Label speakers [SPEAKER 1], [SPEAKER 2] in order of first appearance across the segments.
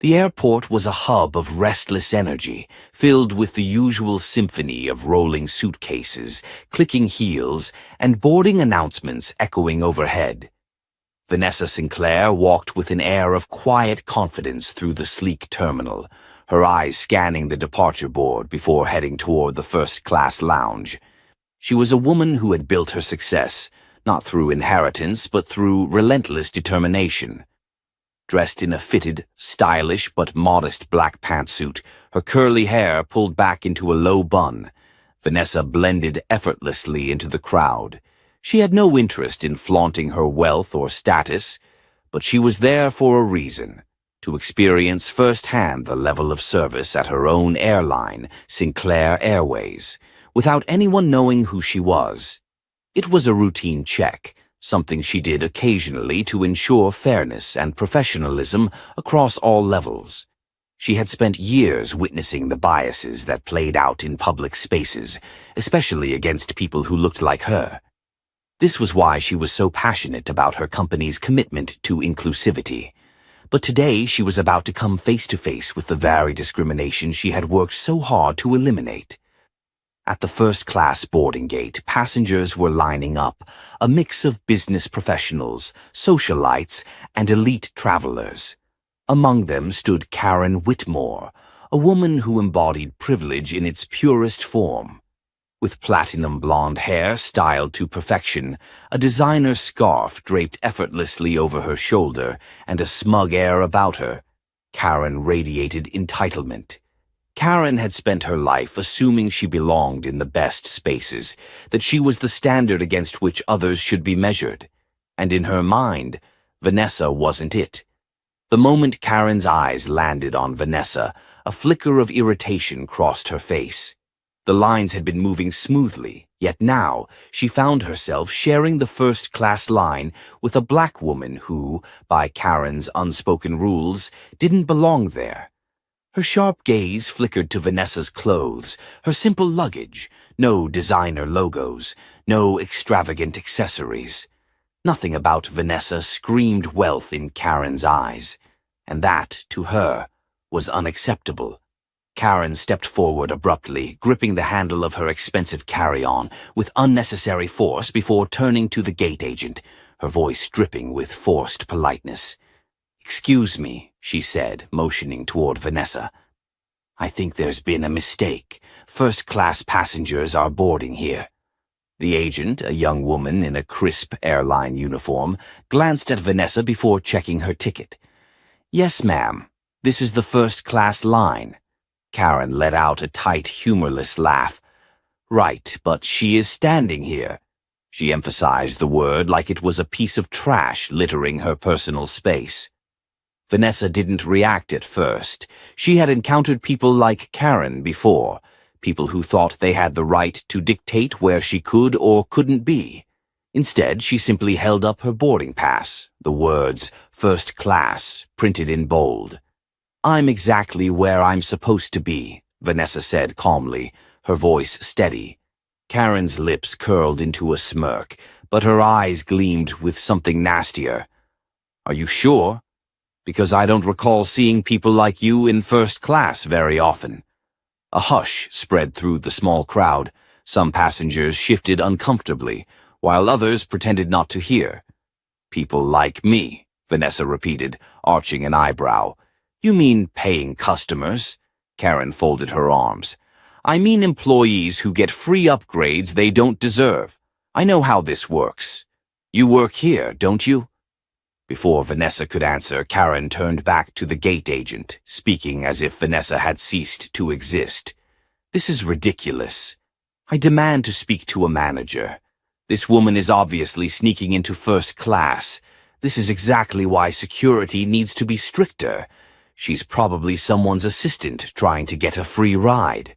[SPEAKER 1] The airport was a hub of restless energy, filled with the usual symphony of rolling suitcases, clicking heels, and boarding announcements echoing overhead. Vanessa Sinclair walked with an air of quiet confidence through the sleek terminal, her eyes scanning the departure board before heading toward the first-class lounge. She was a woman who had built her success, not through inheritance but through relentless determination. Dressed in a fitted, stylish but modest black pantsuit, her curly hair pulled back into a low bun, Vanessa blended effortlessly into the crowd. She had no interest in flaunting her wealth or status, but she was there for a reason, to experience firsthand the level of service at her own airline, Sinclair Airways, without anyone knowing who she was. It was a routine check, something she did occasionally to ensure fairness and professionalism across all levels. She had spent years witnessing the biases that played out in public spaces, especially against people who looked like her. This was why she was so passionate about her company's commitment to inclusivity. But today she was about to come face to face with the very discrimination she had worked so hard to eliminate. At the first-class boarding gate, passengers were lining up, a mix of business professionals, socialites, and elite travelers. Among them stood Karen Whitmore, a woman who embodied privilege in its purest form. With platinum blonde hair styled to perfection, a designer scarf draped effortlessly over her shoulder, and a smug air about her, Karen radiated entitlement. Karen had spent her life assuming she belonged in the best spaces, that she was the standard against which others should be measured. And in her mind, Vanessa wasn't it. The moment Karen's eyes landed on Vanessa, a flicker of irritation crossed her face. The lines had been moving smoothly, yet now she found herself sharing the first-class line with a black woman who, by Karen's unspoken rules, didn't belong there. Her sharp gaze flickered to Vanessa's clothes, her simple luggage, no designer logos, no extravagant accessories. Nothing about Vanessa screamed wealth in Karen's eyes, and that, to her, was unacceptable. Karen stepped forward abruptly, gripping the handle of her expensive carry-on with unnecessary force before turning to the gate agent, her voice dripping with forced politeness. "Excuse me," she said, motioning toward Vanessa. "I think there's been a mistake. First-class passengers are boarding here." The agent, a young woman in a crisp airline uniform, glanced at Vanessa before checking her ticket. "Yes, ma'am. This is the first-class line." Karen let out a tight, humorless laugh. "Right, but she is standing here." She emphasized the word like it was a piece of trash littering her personal space. Vanessa didn't react at first. She had encountered people like Karen before, people who thought they had the right to dictate where she could or couldn't be. Instead, she simply held up her boarding pass, the words, "First Class," printed in bold. "I'm exactly where I'm supposed to be," Vanessa said calmly, her voice steady. Karen's lips curled into a smirk, but her eyes gleamed with something nastier. "Are you sure? Because I don't recall seeing people like you in first class very often." A hush spread through the small crowd. Some passengers shifted uncomfortably, while others pretended not to hear. "People like me," Vanessa repeated, arching an eyebrow. "You mean paying customers?" Karen folded her arms. "I mean employees who get free upgrades they don't deserve. I know how this works. You work here, don't you?" Before Vanessa could answer, Karen turned back to the gate agent, speaking as if Vanessa had ceased to exist. "This is ridiculous. I demand to speak to a manager. This woman is obviously sneaking into first class. This is exactly why security needs to be stricter. She's probably someone's assistant trying to get a free ride."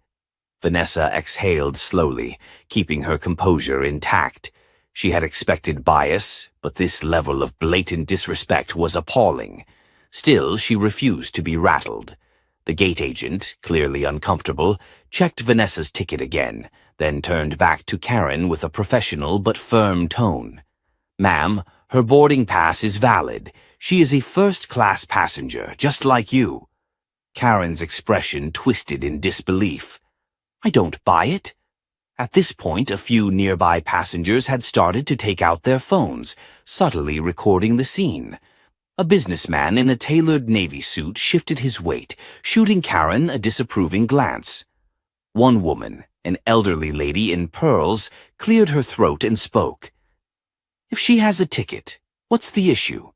[SPEAKER 1] Vanessa exhaled slowly, keeping her composure intact. She had expected bias, but this level of blatant disrespect was appalling. Still, she refused to be rattled. The gate agent, clearly uncomfortable, checked Vanessa's ticket again, then turned back to Karen with a professional but firm tone. "Ma'am, her boarding pass is valid. She is a first-class passenger, just like you." Karen's expression twisted in disbelief. I don't buy it. At this point, a few nearby passengers had started to take out their phones, subtly recording the scene. A businessman in a tailored navy suit shifted his weight, shooting Karen a disapproving glance. One woman, an elderly lady in pearls, cleared her throat and spoke. If she has a ticket, what's the issue?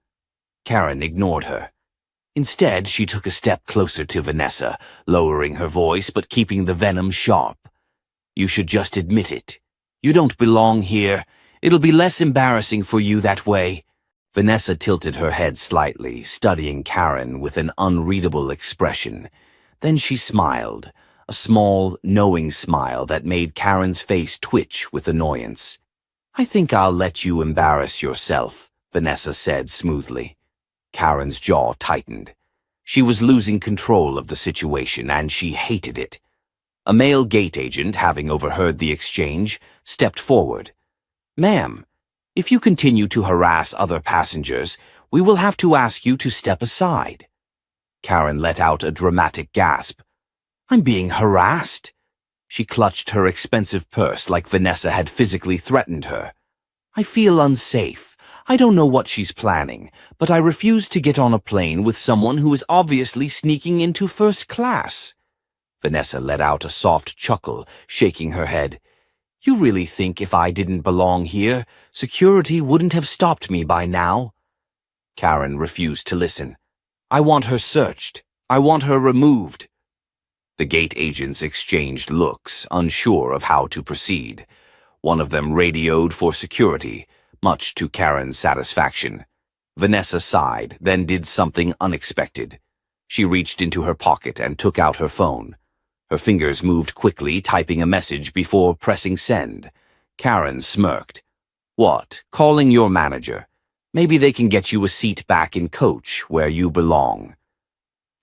[SPEAKER 1] Karen ignored her. Instead, she took a step closer to Vanessa, lowering her voice but keeping the venom sharp. You should just admit it. You don't belong here. It'll be less embarrassing for you that way. Vanessa tilted her head slightly, studying Karen with an unreadable expression. Then she smiled, a small, knowing smile that made Karen's face twitch with annoyance. I think I'll let you embarrass yourself, Vanessa said smoothly. Karen's jaw tightened. She was losing control of the situation, and she hated it. A male gate agent, having overheard the exchange, stepped forward. Ma'am, if you continue to harass other passengers, we will have to ask you to step aside. Karen let out a dramatic gasp. I'm being harassed? She clutched her expensive purse like Vanessa had physically threatened her. I feel unsafe. I don't know what she's planning, but I refuse to get on a plane with someone who is obviously sneaking into first class. Vanessa let out a soft chuckle, shaking her head. You really think if I didn't belong here, security wouldn't have stopped me by now? Karen refused to listen. I want her searched. I want her removed. The gate agents exchanged looks, unsure of how to proceed. One of them radioed for security, much to Karen's satisfaction. Vanessa sighed, then did something unexpected. She reached into her pocket and took out her phone. Her fingers moved quickly, typing a message before pressing send. Karen smirked. What, calling your manager? Maybe they can get you a seat back in coach where you belong.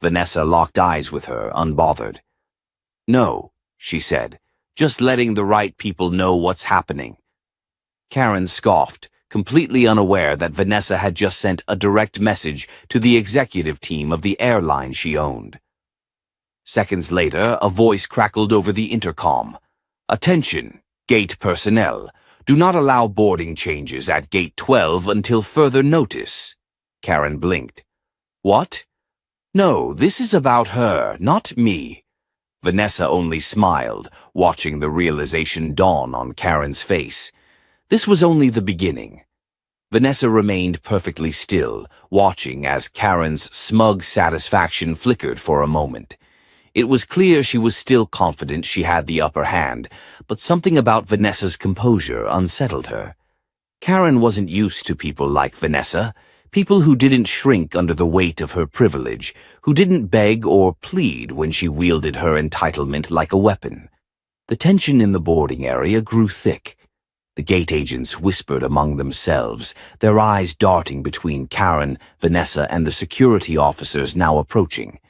[SPEAKER 1] Vanessa locked eyes with her, unbothered. No, she said, just letting the right people know what's happening. Karen scoffed, completely unaware that Vanessa had just sent a direct message to the executive team of the airline she owned. Seconds later, a voice crackled over the intercom. Attention, gate personnel. Do not allow boarding changes at gate 12 until further notice. Karen blinked. What? No, this is about her, not me. Vanessa only smiled, watching the realization dawn on Karen's face. This was only the beginning. Vanessa remained perfectly still, watching as Karen's smug satisfaction flickered for a moment. It was clear she was still confident she had the upper hand, but something about Vanessa's composure unsettled her. Karen wasn't used to people like Vanessa, people who didn't shrink under the weight of her privilege, who didn't beg or plead when she wielded her entitlement like a weapon. The tension in the boarding area grew thick. The gate agents whispered among themselves, their eyes darting between Karen, Vanessa, and the security officers now approaching.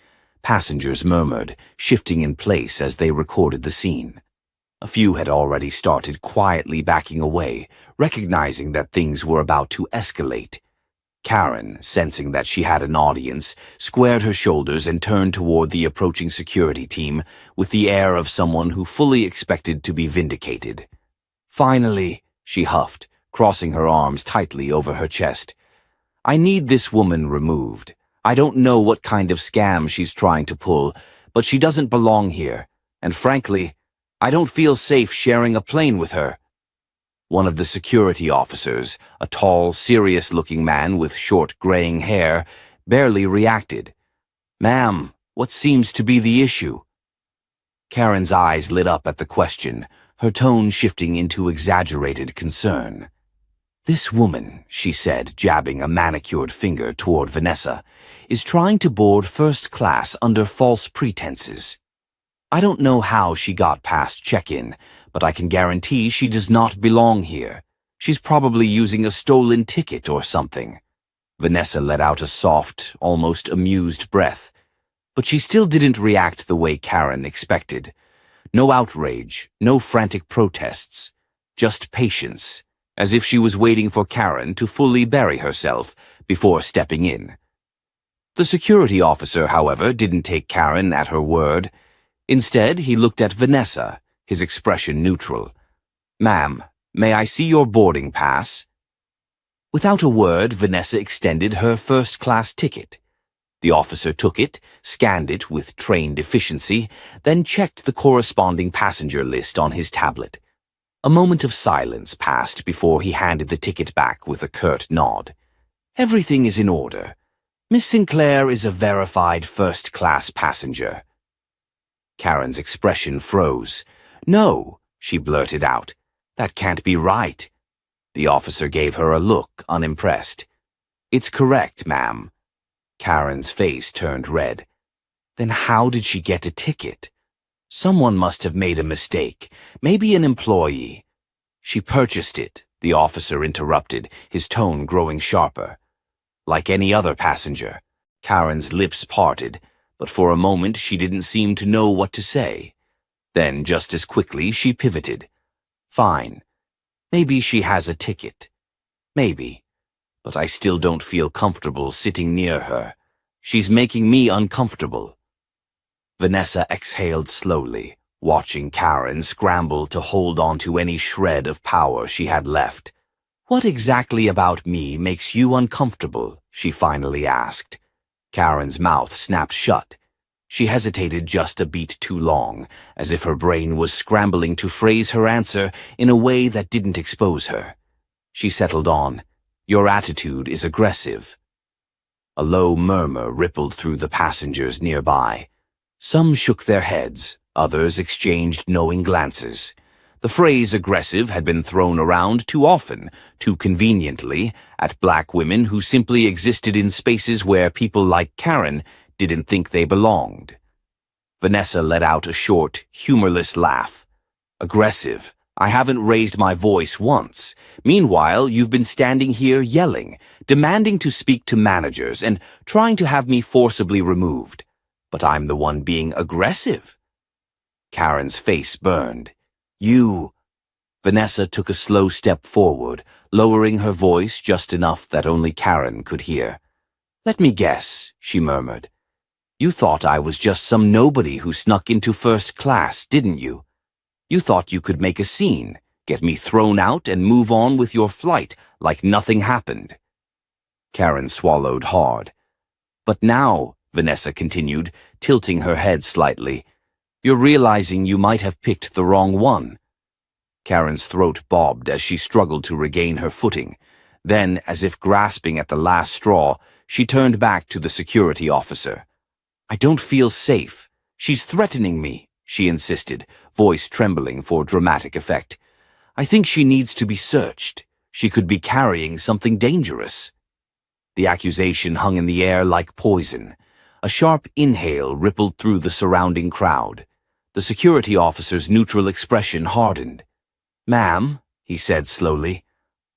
[SPEAKER 1] Passengers murmured, shifting in place as they recorded the scene. A few had already started quietly backing away, recognizing that things were about to escalate. Karen, sensing that she had an audience, squared her shoulders and turned toward the approaching security team with the air of someone who fully expected to be vindicated. Finally, she huffed, crossing her arms tightly over her chest. I need this woman removed. I don't know what kind of scam she's trying to pull, but she doesn't belong here, and frankly, I don't feel safe sharing a plane with her. One of the security officers, a tall, serious-looking man with short graying hair, barely reacted. Ma'am, what seems to be the issue? Karen's eyes lit up at the question, her tone shifting into exaggerated concern. This woman, she said, jabbing a manicured finger toward Vanessa, is trying to board first class under false pretenses. I don't know how she got past check-in, but I can guarantee she does not belong here. She's probably using a stolen ticket or something. Vanessa let out a soft, almost amused breath, but she still didn't react the way Karen expected. No outrage, no frantic protests, just patience, as if she was waiting for Karen to fully bury herself before stepping in. The security officer, however, didn't take Karen at her word. Instead, he looked at Vanessa, his expression neutral. "Ma'am, may I see your boarding pass?" Without a word, Vanessa extended her first-class ticket. The officer took it, scanned it with trained efficiency, then checked the corresponding passenger list on his tablet. A moment of silence passed before he handed the ticket back with a curt nod. "Everything is in order. Miss Sinclair is a verified first-class passenger." Karen's expression froze. "No," she blurted out. "That can't be right." The officer gave her a look, unimpressed. "It's correct, ma'am." Karen's face turned red. Then how did she get a ticket? Someone must have made a mistake, maybe an employee. "She purchased it," the officer interrupted, his tone growing sharper. "Like any other passenger." Karen's lips parted, but for a moment she didn't seem to know what to say. Then, just as quickly, she pivoted. "Fine. Maybe she has a ticket. Maybe. But I still don't feel comfortable sitting near her. She's making me uncomfortable." Vanessa exhaled slowly, watching Karen scramble to hold on to any shred of power she had left. "What exactly about me makes you uncomfortable?" she finally asked. Karen's mouth snapped shut. She hesitated just a beat too long, as if her brain was scrambling to phrase her answer in a way that didn't expose her. She settled on, "Your attitude is aggressive." A low murmur rippled through the passengers nearby. Some shook their heads, others exchanged knowing glances. The phrase aggressive had been thrown around too often, too conveniently, at black women who simply existed in spaces where people like Karen didn't think they belonged. Vanessa let out a short, humorless laugh. "Aggressive? I haven't raised my voice once. Meanwhile, you've been standing here yelling, demanding to speak to managers, and trying to have me forcibly removed. But I'm the one being aggressive." Karen's face burned. "You—" Vanessa took a slow step forward, lowering her voice just enough that only Karen could hear. "Let me guess," she murmured. "You thought I was just some nobody who snuck into first class, didn't you? You thought you could make a scene, get me thrown out and move on with your flight like nothing happened." Karen swallowed hard. "But now," Vanessa continued, tilting her head slightly, "you're realizing you might have picked the wrong one." Karen's throat bobbed as she struggled to regain her footing. Then, as if grasping at the last straw, she turned back to the security officer. "I don't feel safe. She's threatening me," she insisted, voice trembling for dramatic effect. "I think she needs to be searched. She could be carrying something dangerous." The accusation hung in the air like poison. A sharp inhale rippled through the surrounding crowd. The security officer's neutral expression hardened. "Ma'am," he said slowly,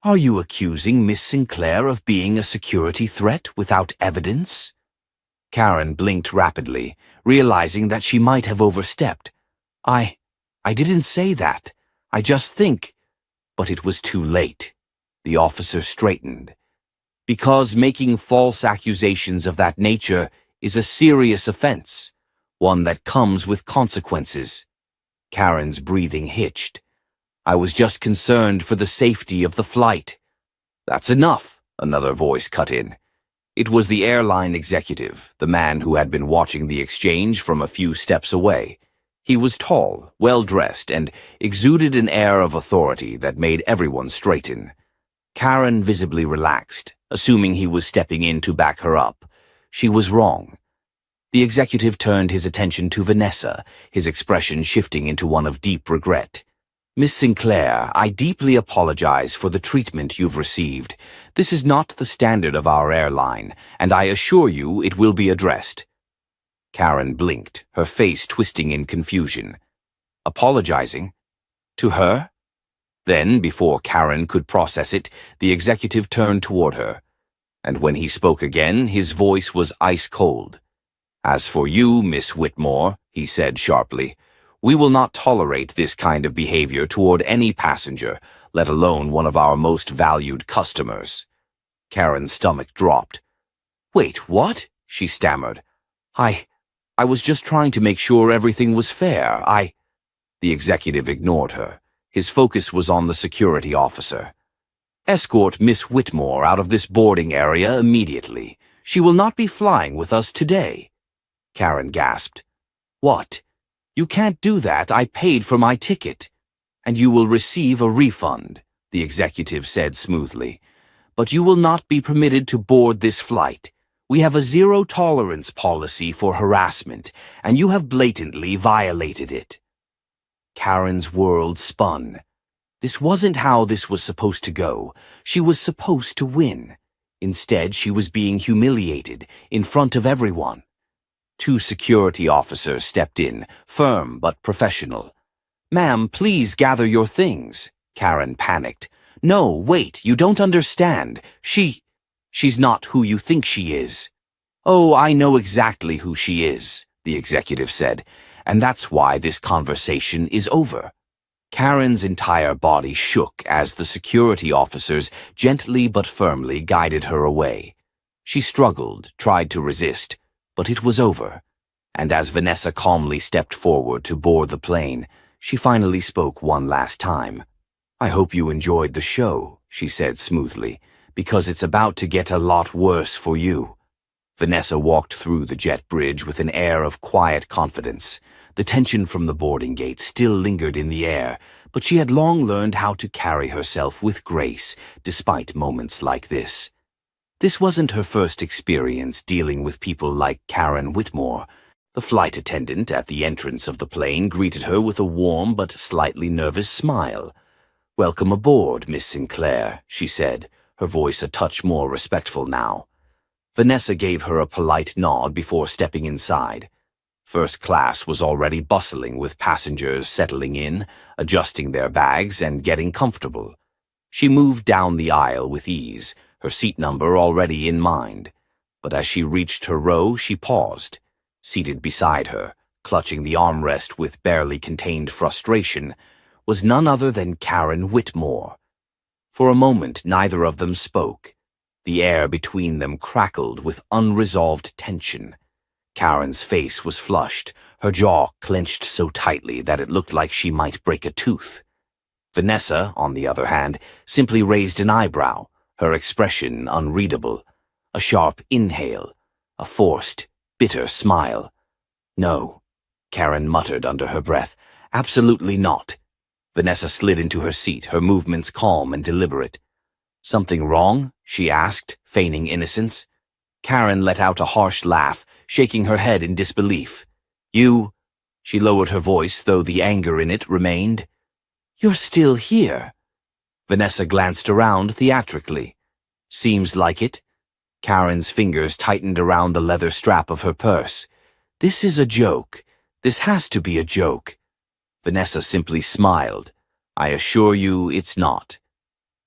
[SPEAKER 1] "are you accusing Miss Sinclair of being a security threat without evidence?" Karen blinked rapidly, realizing that she might have overstepped. I didn't say that. I just think—" But it was too late. The officer straightened. "Because making false accusations of that nature is a serious offense, one that comes with consequences." Karen's breathing hitched. "I was just concerned for the safety of the flight." "That's enough," another voice cut in. It was the airline executive, the man who had been watching the exchange from a few steps away. He was tall, well-dressed, and exuded an air of authority that made everyone straighten. Karen visibly relaxed, assuming he was stepping in to back her up. She was wrong. The executive turned his attention to Vanessa, his expression shifting into one of deep regret. "Miss Sinclair, I deeply apologize for the treatment you've received. This is not the standard of our airline, and I assure you it will be addressed." Karen blinked, her face twisting in confusion. Apologizing? To her? Then, before Karen could process it, the executive turned toward her. And when he spoke again, his voice was ice-cold. "As for you, Miss Whitmore," he said sharply, "we will not tolerate this kind of behavior toward any passenger, let alone one of our most valued customers." Karen's stomach dropped. "Wait, what?" she stammered. I was just trying to make sure everything was fair. The executive ignored her. His focus was on the security officer. Escort Miss Whitmore out of this boarding area immediately. She will not be flying with us today. Karen gasped. What? You can't do that. I paid for my ticket. And you will receive a refund, the executive said smoothly. But you will not be permitted to board this flight. We have a zero-tolerance policy for harassment, and you have blatantly violated it. Karen's world spun. This wasn't how this was supposed to go. She was supposed to win. Instead, she was being humiliated in front of everyone. Two security officers stepped in, firm but professional. "Ma'am, please gather your things," Karen panicked. "No, wait, you don't understand. She's not who you think she is." "Oh, I know exactly who she is," the executive said, "and that's why this conversation is over." Karen's entire body shook as the security officers gently but firmly guided her away. She struggled, tried to resist, but it was over. And as Vanessa calmly stepped forward to board the plane, she finally spoke one last time. "I hope you enjoyed the show," she said smoothly, "because it's about to get a lot worse for you." Vanessa walked through the jet bridge with an air of quiet confidence. The tension from the boarding gate still lingered in the air, but she had long learned how to carry herself with grace, despite moments like this. This wasn't her first experience dealing with people like Karen Whitmore. The flight attendant at the entrance of the plane greeted her with a warm but slightly nervous smile. "Welcome aboard, Miss Sinclair," she said, her voice a touch more respectful now. Vanessa gave her a polite nod before stepping inside. First class was already bustling with passengers settling in, adjusting their bags, and getting comfortable. She moved down the aisle with ease, her seat number already in mind. But as she reached her row, she paused. Seated beside her, clutching the armrest with barely contained frustration, was none other than Karen Whitmore. For a moment, neither of them spoke. The air between them crackled with unresolved tension. Karen's face was flushed, her jaw clenched so tightly that it looked like she might break a tooth. Vanessa, on the other hand, simply raised an eyebrow, her expression unreadable. A sharp inhale, a forced, bitter smile. "No," Karen muttered under her breath. "Absolutely not." Vanessa slid into her seat, her movements calm and deliberate. "Something wrong?" she asked, feigning innocence. Karen let out a harsh laugh, shaking her head in disbelief. "You—" She lowered her voice, though the anger in it remained. "You're still here." Vanessa glanced around theatrically. "Seems like it." Karen's fingers tightened around the leather strap of her purse. "This is a joke. This has to be a joke." Vanessa simply smiled. "I assure you it's not."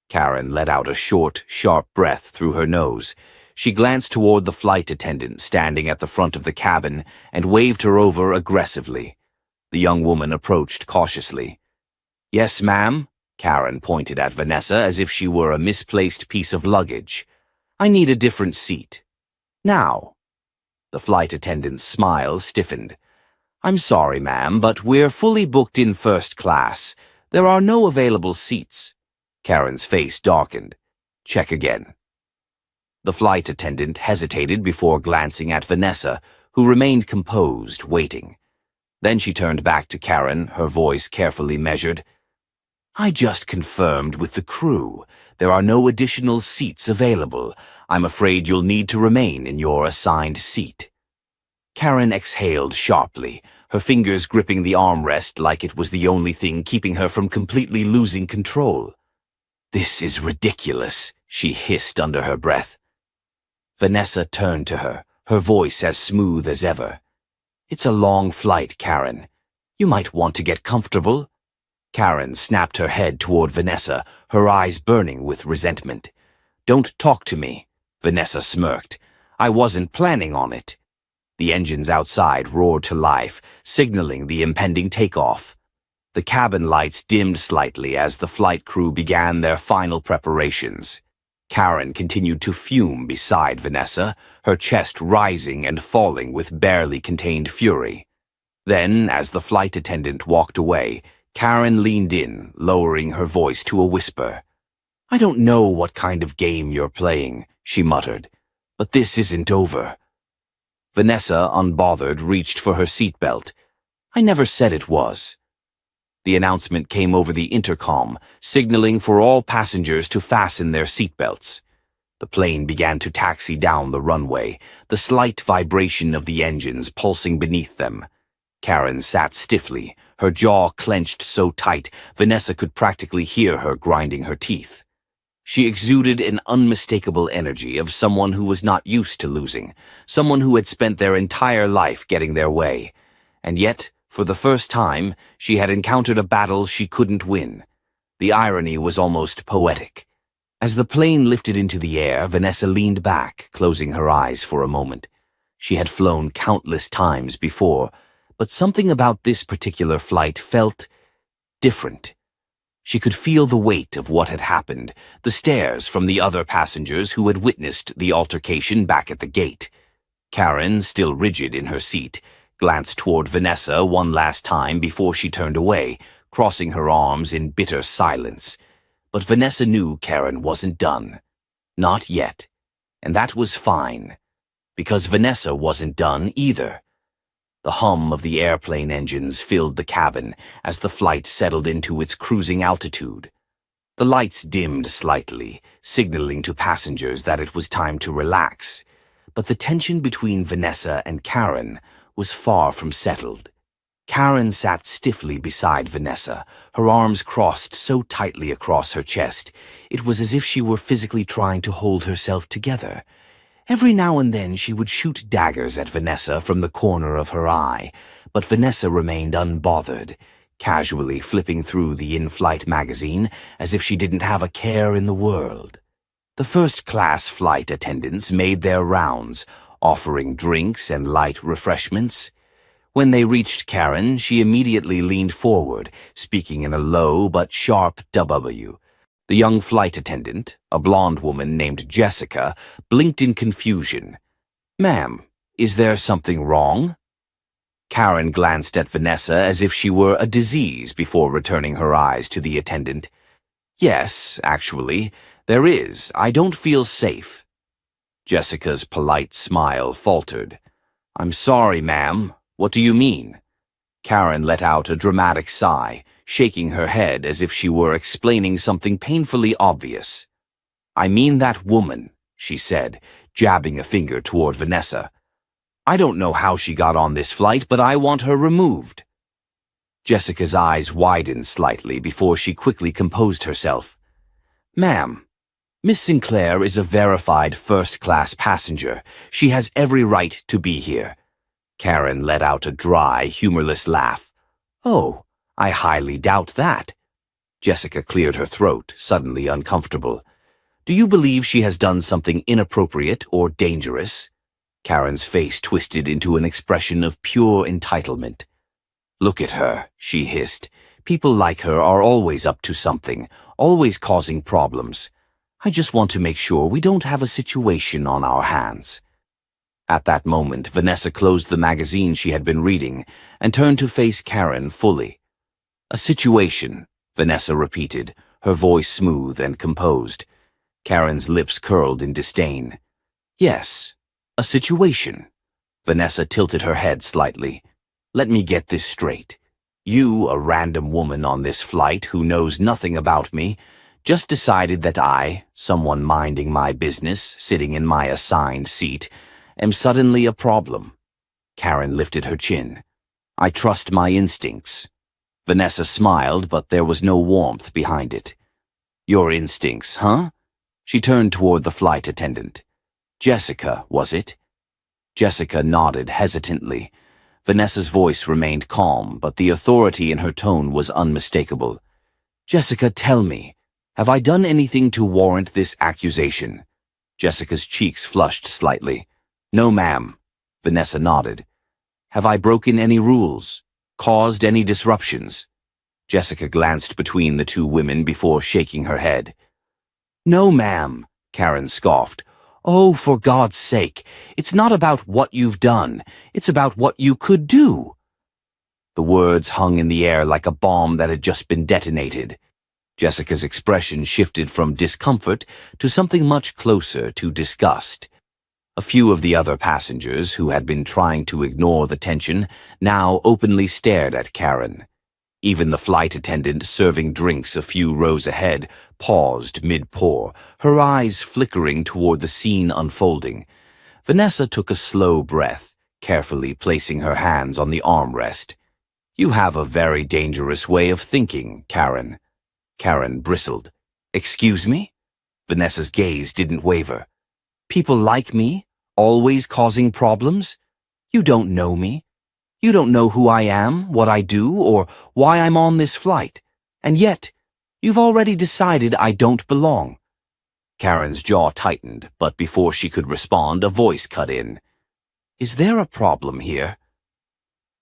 [SPEAKER 1] Karen let out a short, sharp breath through her nose. She glanced toward the flight attendant standing at the front of the cabin and waved her over aggressively. The young woman approached cautiously. "Yes, ma'am," Karen pointed at Vanessa as if she were a misplaced piece of luggage. "I need a different seat. Now." The flight attendant's smile stiffened. "I'm sorry, ma'am, but we're fully booked in first class. There are no available seats." Karen's face darkened. "Check again." The flight attendant hesitated before glancing at Vanessa, who remained composed, waiting. Then she turned back to Karen, her voice carefully measured. "I just confirmed with the crew. There are no additional seats available. I'm afraid you'll need to remain in your assigned seat." Karen exhaled sharply, her fingers gripping the armrest like it was the only thing keeping her from completely losing control. "This is ridiculous," she hissed under her breath. Vanessa turned to her, her voice as smooth as ever. "It's a long flight, Karen. You might want to get comfortable." Karen snapped her head toward Vanessa, her eyes burning with resentment. "Don't talk to me," Vanessa smirked. "I wasn't planning on it." The engines outside roared to life, signaling the impending takeoff. The cabin lights dimmed slightly as the flight crew began their final preparations. Karen continued to fume beside Vanessa, her chest rising and falling with barely contained fury. Then, as the flight attendant walked away, Karen leaned in, lowering her voice to a whisper. "I don't know what kind of game you're playing," she muttered, "but this isn't over." Vanessa, unbothered, reached for her seatbelt. "I never said it was." The announcement came over the intercom, signaling for all passengers to fasten their seatbelts. The plane began to taxi down the runway, the slight vibration of the engines pulsing beneath them. Karen sat stiffly, her jaw clenched so tight Vanessa could practically hear her grinding her teeth. She exuded an unmistakable energy of someone who was not used to losing, someone who had spent their entire life getting their way. And yet, for the first time, she had encountered a battle she couldn't win. The irony was almost poetic. As the plane lifted into the air, Vanessa leaned back, closing her eyes for a moment. She had flown countless times before, but something about this particular flight felt different. She could feel the weight of what had happened, the stares from the other passengers who had witnessed the altercation back at the gate. Karen, still rigid in her seat, glanced toward Vanessa one last time before she turned away, crossing her arms in bitter silence. But Vanessa knew Karen wasn't done. Not yet. And that was fine. Because Vanessa wasn't done either. The hum of the airplane engines filled the cabin as the flight settled into its cruising altitude. The lights dimmed slightly, signaling to passengers that it was time to relax. But the tension between Vanessa and Karen was far from settled. Karen sat stiffly beside Vanessa, her arms crossed so tightly across her chest, it was as if she were physically trying to hold herself together. Every now and then she would shoot daggers at Vanessa from the corner of her eye, but Vanessa remained unbothered, casually flipping through the in-flight magazine as if she didn't have a care in the world. The first-class flight attendants made their rounds, offering drinks and light refreshments. When they reached Karen, she immediately leaned forward, speaking in a low but sharp W. The young flight attendant, a blonde woman named Jessica, blinked in confusion. "Ma'am, is there something wrong?" Karen glanced at Vanessa as if she were a disease before returning her eyes to the attendant. "Yes, actually, there is. I don't feel safe." Jessica's polite smile faltered. "I'm sorry, ma'am. What do you mean?" Karen let out a dramatic sigh, shaking her head as if she were explaining something painfully obvious. "I mean that woman," she said, jabbing a finger toward Vanessa. "I don't know how she got on this flight, but I want her removed." Jessica's eyes widened slightly before she quickly composed herself. "Ma'am, Miss Sinclair is a verified first-class passenger. She has every right to be here." Karen let out a dry, humorless laugh. "Oh, I highly doubt that." Jessica cleared her throat, suddenly uncomfortable. "Do you believe she has done something inappropriate or dangerous?" Karen's face twisted into an expression of pure entitlement. "Look at her," she hissed. "People like her are always up to something, always causing problems. I just want to make sure we don't have a situation on our hands." At that moment, Vanessa closed the magazine she had been reading and turned to face Karen fully. "A situation," Vanessa repeated, her voice smooth and composed. Karen's lips curled in disdain. "Yes, a situation." Vanessa tilted her head slightly. "Let me get this straight. You, a random woman on this flight who knows nothing about me, just decided that I, someone minding my business, sitting in my assigned seat, am suddenly a problem." Karen lifted her chin. "I trust my instincts." Vanessa smiled, but there was no warmth behind it. "Your instincts, huh?" She turned toward the flight attendant. "Jessica, was it?" Jessica nodded hesitantly. Vanessa's voice remained calm, but the authority in her tone was unmistakable. "Jessica, tell me, have I done anything to warrant this accusation?" Jessica's cheeks flushed slightly. "No, ma'am." Vanessa nodded. "Have I broken any rules? Caused any disruptions?" Jessica glanced between the two women before shaking her head. "No, ma'am," Karen scoffed. Oh, for God's sake, it's not about what you've done, it's about what you could do. The words hung in the air like a bomb that had just been detonated. Jessica's expression shifted from discomfort to something much closer to disgust. A few of the other passengers, who had been trying to ignore the tension, now openly stared at Karen. Even the flight attendant serving drinks a few rows ahead paused mid-pour, her eyes flickering toward the scene unfolding. Vanessa took a slow breath, carefully placing her hands on the armrest. You have a very dangerous way of thinking, Karen. Karen bristled. Excuse me? Vanessa's gaze didn't waver. People like me, always causing problems? You don't know me. You don't know who I am, what I do, or why I'm on this flight. And yet, you've already decided I don't belong. Karen's jaw tightened, but before she could respond, a voice cut in. Is there a problem here?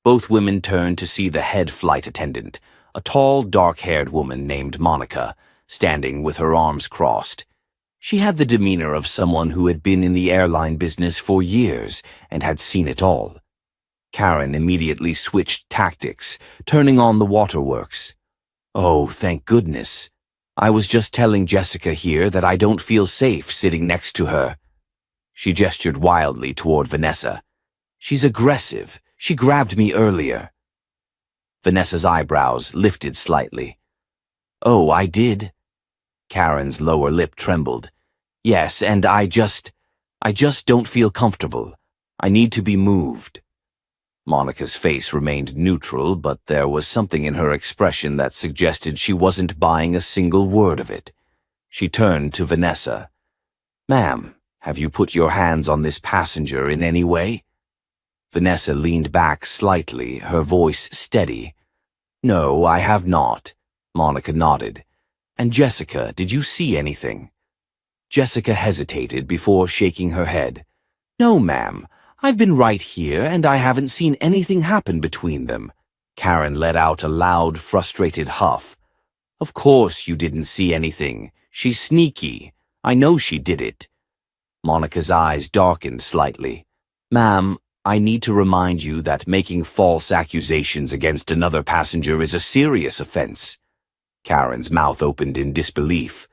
[SPEAKER 1] Both women turned to see the head flight attendant, a tall, dark-haired woman named Monica, standing with her arms crossed. She had the demeanor of someone who had been in the airline business for years and had seen it all. Karen immediately switched tactics, turning on the waterworks. Oh, thank goodness. I was just telling Jessica here that I don't feel safe sitting next to her. She gestured wildly toward Vanessa. She's aggressive. She grabbed me earlier. Vanessa's eyebrows lifted slightly. Oh, I did? Karen's lower lip trembled. Yes, and I just don't feel comfortable. I need to be moved. Monica's face remained neutral, but there was something in her expression that suggested she wasn't buying a single word of it. She turned to Vanessa. Ma'am, have you put your hands on this passenger in any way? Vanessa leaned back slightly, her voice steady. No, I have not. Monica nodded. And Jessica, did you see anything? Jessica hesitated before shaking her head. No, ma'am. I've been right here, and I haven't seen anything happen between them. Karen let out a loud, frustrated huff. Of course you didn't see anything. She's sneaky. I know she did it. Monica's eyes darkened slightly. Ma'am, I need to remind you that making false accusations against another passenger is a serious offense. Karen's mouth opened in disbelief.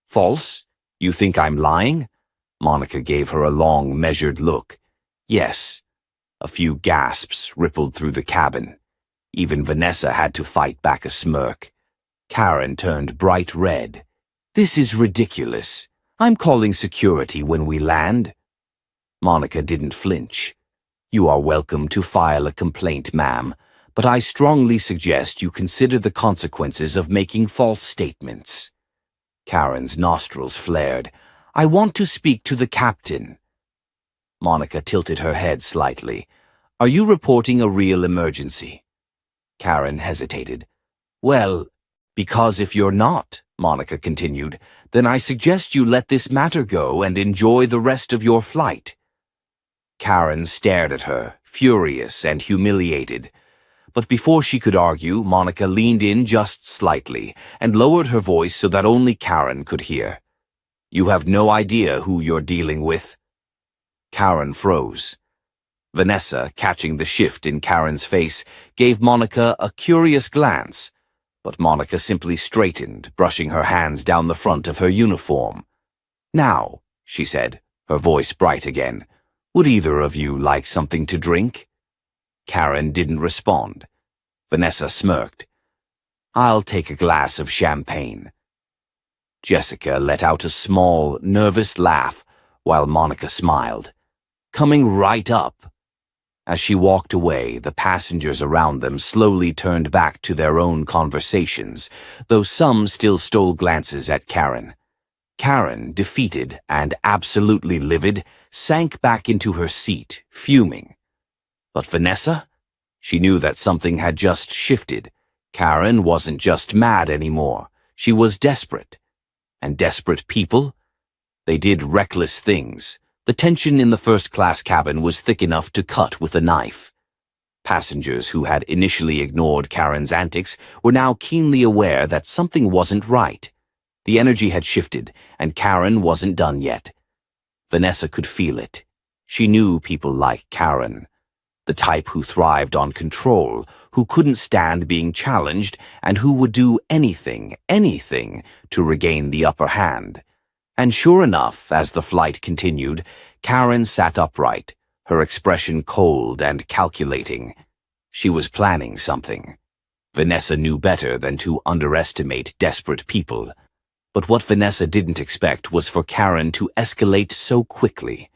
[SPEAKER 1] False? You think I'm lying? Monica gave her a long, measured look. Yes. A few gasps rippled through the cabin. Even Vanessa had to fight back a smirk. Karen turned bright red. This is ridiculous. I'm calling security when we land. Monica didn't flinch. You are welcome to file a complaint, ma'am, but I strongly suggest you consider the consequences of making false statements. Karen's nostrils flared. I want to speak to the captain. Monica tilted her head slightly. Are you reporting a real emergency? Karen hesitated. Well, because if you're not, Monica continued, then I suggest you let this matter go and enjoy the rest of your flight. Karen stared at her, furious and humiliated. But before she could argue, Monica leaned in just slightly and lowered her voice so that only Karen could hear. You have no idea who you're dealing with. Karen froze. Vanessa, catching the shift in Karen's face, gave Monica a curious glance, but Monica simply straightened, brushing her hands down the front of her uniform. Now, she said, her voice bright again, would either of you like something to drink? Karen didn't respond. Vanessa smirked. I'll take a glass of champagne. Jessica let out a small, nervous laugh, while Monica smiled. Coming right up. As she walked away, the passengers around them slowly turned back to their own conversations, though some still stole glances at Karen. Karen, defeated and absolutely livid, sank back into her seat, fuming. But Vanessa? She knew that something had just shifted. Karen wasn't just mad anymore. She was desperate. And desperate people? They did reckless things. The tension in the first-class cabin was thick enough to cut with a knife. Passengers who had initially ignored Karen's antics were now keenly aware that something wasn't right. The energy had shifted, and Karen wasn't done yet. Vanessa could feel it. She knew people like Karen, the type who thrived on control, who couldn't stand being challenged, and who would do anything, to regain the upper hand. And sure enough, as the flight continued, Karen sat upright, her expression cold and calculating. She was planning something. Vanessa knew better than to underestimate desperate people. But what Vanessa didn't expect was for Karen to escalate so quickly.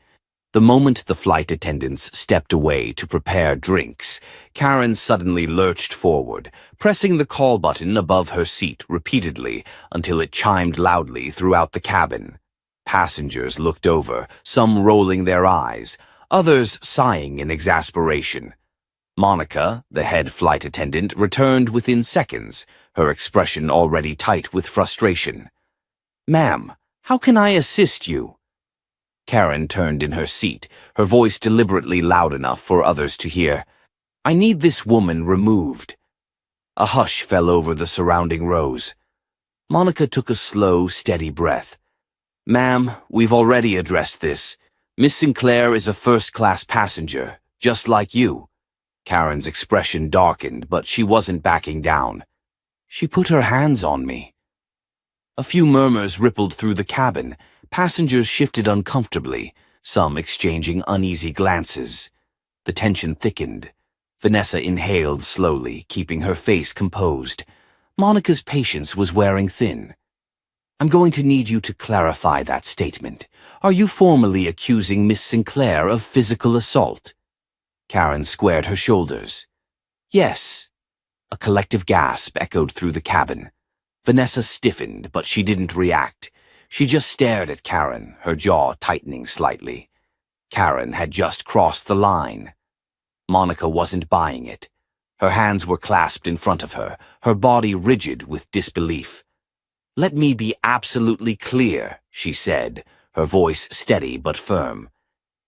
[SPEAKER 1] The moment the flight attendants stepped away to prepare drinks, Karen suddenly lurched forward, pressing the call button above her seat repeatedly until it chimed loudly throughout the cabin. Passengers looked over, some rolling their eyes, others sighing in exasperation. Monica, the head flight attendant, returned within seconds, her expression already tight with frustration. "Ma'am, how can I assist you?" Karen turned in her seat, her voice deliberately loud enough for others to hear. "I need this woman removed." A hush fell over the surrounding rows. Monica took a slow, steady breath. "Ma'am, we've already addressed this. Miss Sinclair is a first-class passenger, just like you." Karen's expression darkened, but she wasn't backing down. "She put her hands on me." A few murmurs rippled through the cabin. Passengers shifted uncomfortably, some exchanging uneasy glances. The tension thickened. Vanessa inhaled slowly, keeping her face composed. Monica's patience was wearing thin. "I'm going to need you to clarify that statement. Are you formally accusing Miss Sinclair of physical assault?" Karen squared her shoulders. "Yes." A collective gasp echoed through the cabin. Vanessa stiffened, but she didn't react. She just stared at Karen, her jaw tightening slightly. Karen had just crossed the line. Monica wasn't buying it. Her hands were clasped in front of her, her body rigid with disbelief. "Let me be absolutely clear," she said, her voice steady but firm.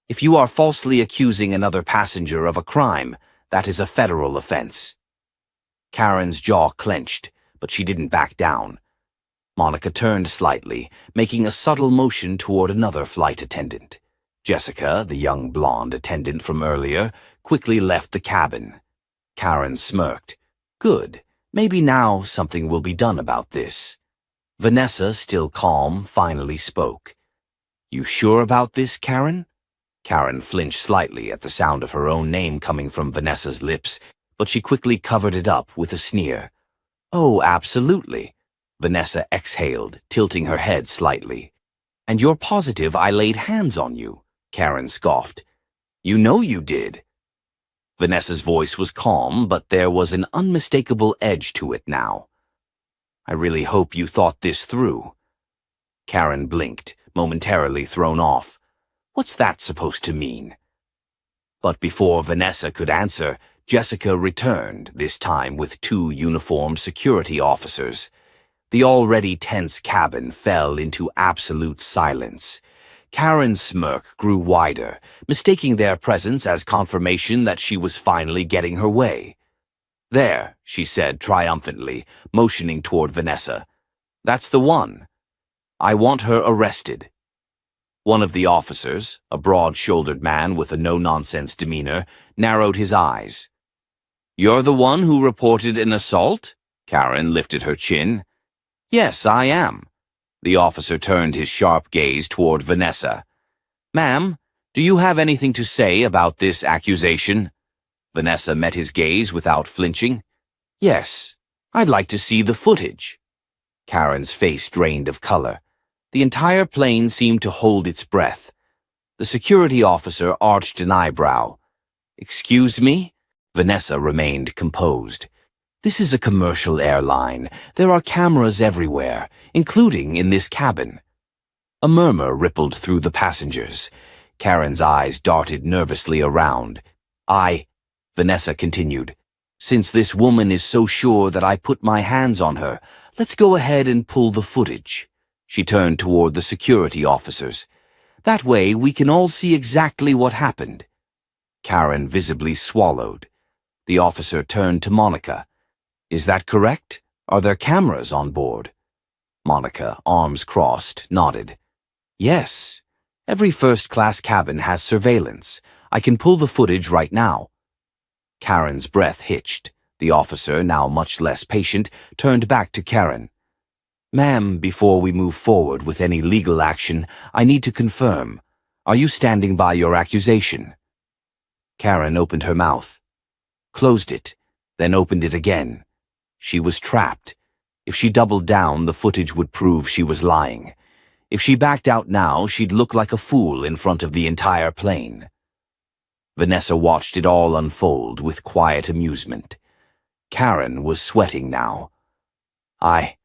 [SPEAKER 1] "If you are falsely accusing another passenger of a crime, that is a federal offense." Karen's jaw clenched, but she didn't back down. Monica turned slightly, making a subtle motion toward another flight attendant. Jessica, the young blonde attendant from earlier, quickly left the cabin. Karen smirked. "Good. Maybe now something will be done about this." Vanessa, still calm, finally spoke. "You sure about this, Karen?" Karen flinched slightly at the sound of her own name coming from Vanessa's lips, but she quickly covered it up with a sneer. "Oh, absolutely." Vanessa exhaled, tilting her head slightly. "And you're positive I laid hands on you?" Karen scoffed. "You know you did." Vanessa's voice was calm, but there was an unmistakable edge to it now. "I really hope you thought this through." Karen blinked, momentarily thrown off. What's that supposed to mean? But before Vanessa could answer, Jessica returned, this time with 2 uniformed security officers. The already tense cabin fell into absolute silence. Karen's smirk grew wider, mistaking their presence as confirmation that she was finally getting her way. "There," she said triumphantly, motioning toward Vanessa. "That's the one. I want her arrested." One of the officers, a broad-shouldered man with a no-nonsense demeanor, narrowed his eyes. "You're the one who reported an assault?" Karen lifted her chin. "Yes, I am." The officer turned his sharp gaze toward Vanessa. "Ma'am, do you have anything to say about this accusation?" Vanessa met his gaze without flinching. "Yes, I'd like to see the footage." Karen's face drained of color. The entire plane seemed to hold its breath. The security officer arched an eyebrow. "Excuse me?" Vanessa remained composed. "This is a commercial airline. There are cameras everywhere, including in this cabin." A murmur rippled through the passengers. Karen's eyes darted nervously around. Vanessa continued, "Since this woman is so sure that I put my hands on her, let's go ahead and pull the footage." She turned toward the security officers. "That way we can all see exactly what happened." Karen visibly swallowed. The officer turned to Monica. "Is that correct? Are there cameras on board?" Monica, arms crossed, nodded. Yes. Every first-class cabin has surveillance. I can pull the footage right now. Karen's breath hitched. The officer, now much less patient, turned back to Karen. Ma'am, before we move forward with any legal action, I need to confirm. Are you standing by your accusation? Karen opened her mouth, closed it, then opened it again. She was trapped. If she doubled down, the footage would prove she was lying. If she backed out now, she'd look like a fool in front of the entire plane. Vanessa watched it all unfold with quiet amusement. Karen was sweating now. I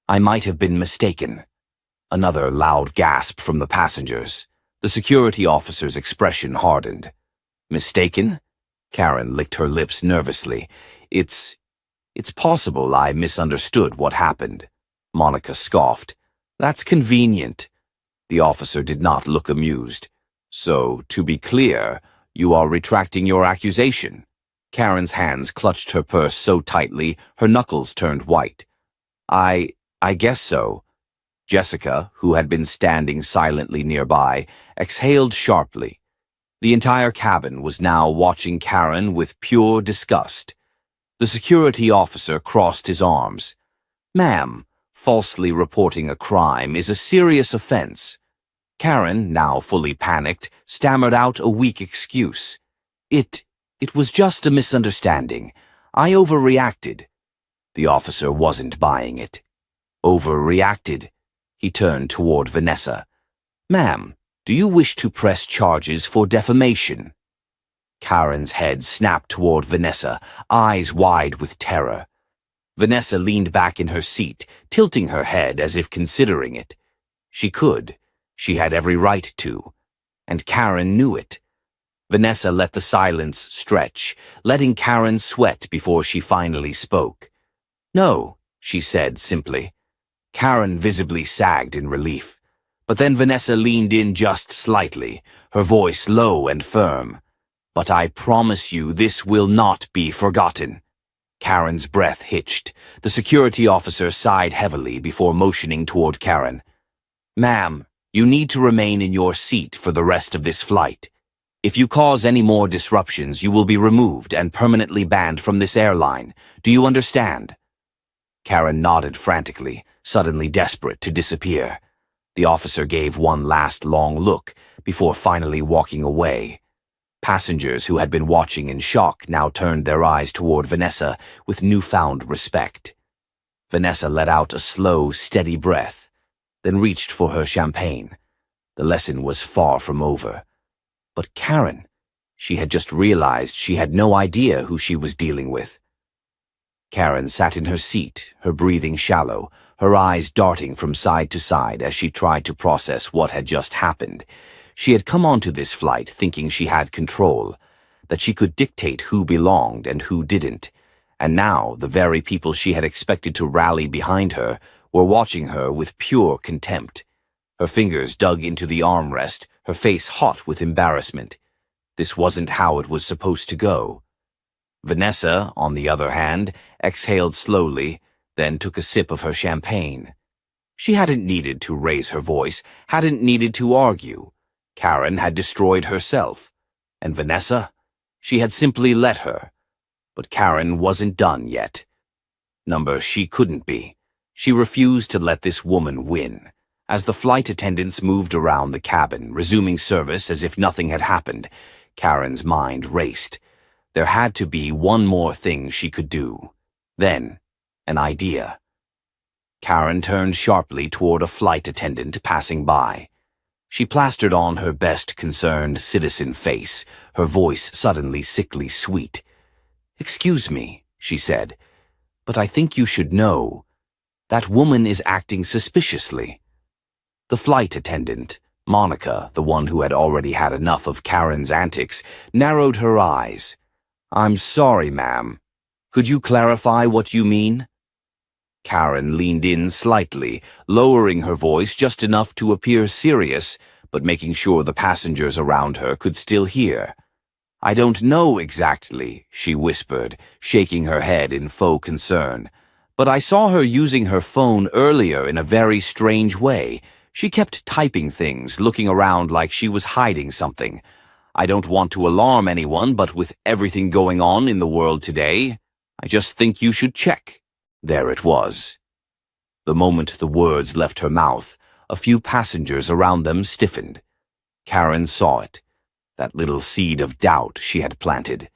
[SPEAKER 1] might have been mistaken. Another loud gasp from the passengers. The security officer's expression hardened. Mistaken? Karen licked her lips nervously. It's possible I misunderstood what happened. Monica scoffed. That's convenient. The officer did not look amused. So, to be clear, you are retracting your accusation. Karen's hands clutched her purse so tightly, her knuckles turned white. I guess so. Jessica, who had been standing silently nearby, exhaled sharply. The entire cabin was now watching Karen with pure disgust. The security officer crossed his arms. Ma'am, falsely reporting a crime is a serious offense. Karen, now fully panicked, stammered out a weak excuse. It was just a misunderstanding. I overreacted. The officer wasn't buying it. Overreacted? He turned toward Vanessa. Ma'am, do you wish to press charges for defamation? Karen's head snapped toward Vanessa, eyes wide with terror. Vanessa leaned back in her seat, tilting her head as if considering it. She could. She had every right to. And Karen knew it. Vanessa let the silence stretch, letting Karen sweat before she finally spoke. No, she said simply. Karen visibly sagged in relief. But then Vanessa leaned in just slightly, her voice low and firm. But I promise you this will not be forgotten. Karen's breath hitched. The security officer sighed heavily before motioning toward Karen. Ma'am, you need to remain in your seat for the rest of this flight. If you cause any more disruptions, you will be removed and permanently banned from this airline. Do you understand? Karen nodded frantically, suddenly desperate to disappear. The officer gave one last long look before finally walking away. Passengers who had been watching in shock now turned their eyes toward Vanessa with newfound respect. Vanessa let out a slow, steady breath, then reached for her champagne. The lesson was far from over. But Karen, she had just realized she had no idea who she was dealing with. Karen sat in her seat, her breathing shallow, her eyes darting from side to side as she tried to process what had just happened. She had come onto this flight thinking she had control, that she could dictate who belonged and who didn't, and now the very people she had expected to rally behind her were watching her with pure contempt. Her fingers dug into the armrest, her face hot with embarrassment. This wasn't how it was supposed to go. Vanessa, on the other hand, exhaled slowly, then took a sip of her champagne. She hadn't needed to raise her voice, hadn't needed to argue. Karen had destroyed herself. And Vanessa? She had simply let her. But Karen wasn't done yet. She couldn't be. She refused to let this woman win. As the flight attendants moved around the cabin, resuming service as if nothing had happened, Karen's mind raced. There had to be one more thing she could do. Then, an idea. Karen turned sharply toward a flight attendant passing by. She plastered on her best concerned citizen face, her voice suddenly sickly sweet. "Excuse me," she said, "but I think you should know. That woman is acting suspiciously." The flight attendant, Monica, the one who had already had enough of Karen's antics, narrowed her eyes. "I'm sorry, ma'am. Could you clarify what you mean?" Karen leaned in slightly, lowering her voice just enough to appear serious, but making sure the passengers around her could still hear. "I don't know exactly," she whispered, shaking her head in faux concern, But I saw her using her phone earlier in a very strange way. She kept typing things, looking around like she was hiding something. I don't want to alarm anyone, but with everything going on in the world today, I just think you should check." There it was. The moment the words left her mouth, a few passengers around them stiffened. Karen saw it. That little seed of doubt she had planted.